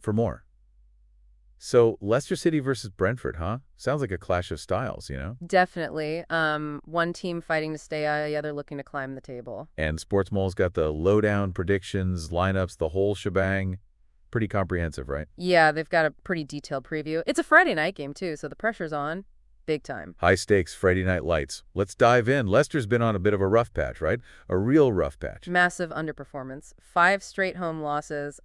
for more. So, Leicester City versus Brentford, huh? Sounds like a clash of styles, you know? Definitely. One team fighting to stay out, the other looking to climb the table. And Sportsmall's got the lowdown predictions, lineups, the whole shebang. Pretty comprehensive, right? Yeah, they've got a pretty detailed preview. It's a Friday night game, too, so the pressure's on. Big time. High stakes Friday night lights. Let's dive in. Leicester's been on a bit of a rough patch, right? A real rough patch. Massive underperformance. 5 straight home losses.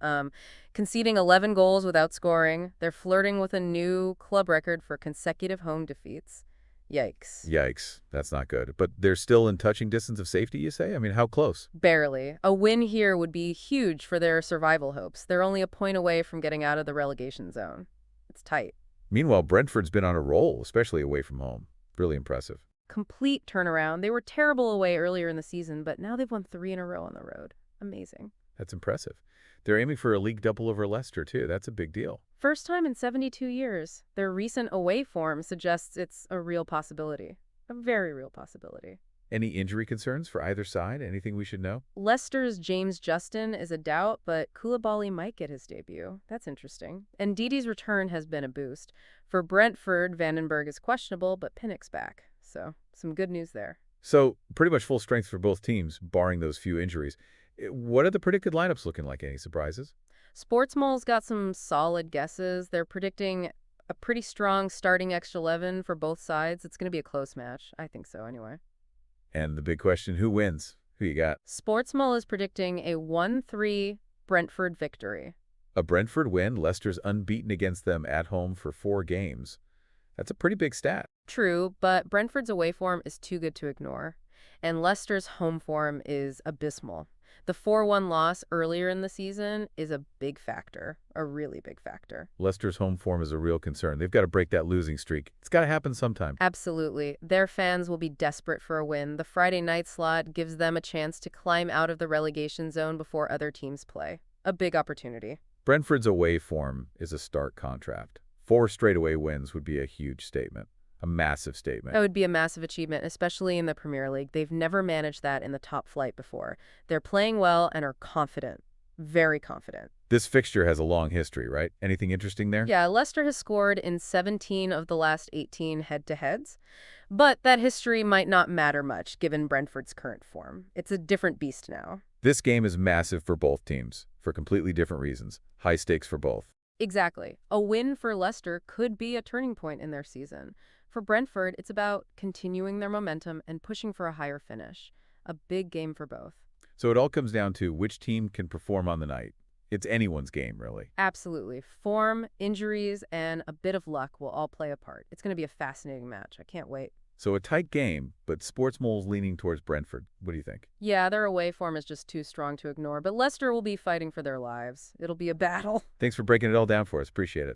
Conceding 11 goals without scoring. They're flirting with a new club record for consecutive home defeats. Yikes. Yikes. That's not good. But they're still in touching distance of safety, you say? I mean, how close? Barely. A win here would be huge for their survival hopes. They're only a point away from getting out of the relegation zone. It's tight. Meanwhile, Brentford's been on a roll, especially away from home. Really impressive. Complete turnaround. They were terrible away earlier in the season, but now they've won 3 in a row on the road. Amazing. That's impressive. They're aiming for a league double over Leicester, too. That's a big deal. First time in 72 years. Their recent away form suggests it's a real possibility. A very real possibility. Any injury concerns for either side? Anything we should know? Leicester's James Justin is a doubt, but Koulibaly might get his debut. That's interesting. And Ndidi's return has been a boost. For Brentford, Vandenberg is questionable, but Pinnock's back. So, some good news there. So, pretty much full strength for both teams, barring those few injuries. What are the predicted lineups looking like? Any surprises? Sportsmall's got some solid guesses. They're predicting a pretty strong starting extra 11 for both sides. It's going to be a close match. I think so, anyway. And the big question, who wins? Who you got? Sportsmall is predicting a 1-3 Brentford victory. A Brentford win. Leicester's unbeaten against them at home for 4 games. That's a pretty big stat. True, but Brentford's away form is too good to ignore. And Leicester's home form is abysmal. The 4-1 loss earlier in the season is a big factor, a really big factor. Leicester's home form is a real concern. They've got to break that losing streak. It's got to happen sometime. Absolutely. Their fans will be desperate for a win. The Friday night slot gives them a chance to climb out of the relegation zone before other teams play. A big opportunity. Brentford's away form is a stark contrast. 4 straight away wins would be a huge statement. A massive statement. That would be a massive achievement, especially in the Premier League. They've never managed that in the top flight before. They're playing well and are confident. Very confident. This fixture has a long history, right? Anything interesting there? Yeah, Leicester has scored in 17 of the last 18 head-to-heads. But that history might not matter much, given Brentford's current form. It's a different beast now. This game is massive for both teams, for completely different reasons. High stakes for both. Exactly. A win for Leicester could be a turning point in their season. For Brentford, it's about continuing their momentum and pushing for a higher finish. A big game for both. So it all comes down to which team can perform on the night. It's anyone's game, really. Absolutely. Form, injuries, and a bit of luck will all play a part. It's going to be a fascinating match. I can't wait. So a tight game, but Sportsmall's leaning towards Brentford. What do you think? Yeah, their away form is just too strong to ignore, but Leicester will be fighting for their lives. It'll be a battle. Thanks for breaking it all down for us. Appreciate it.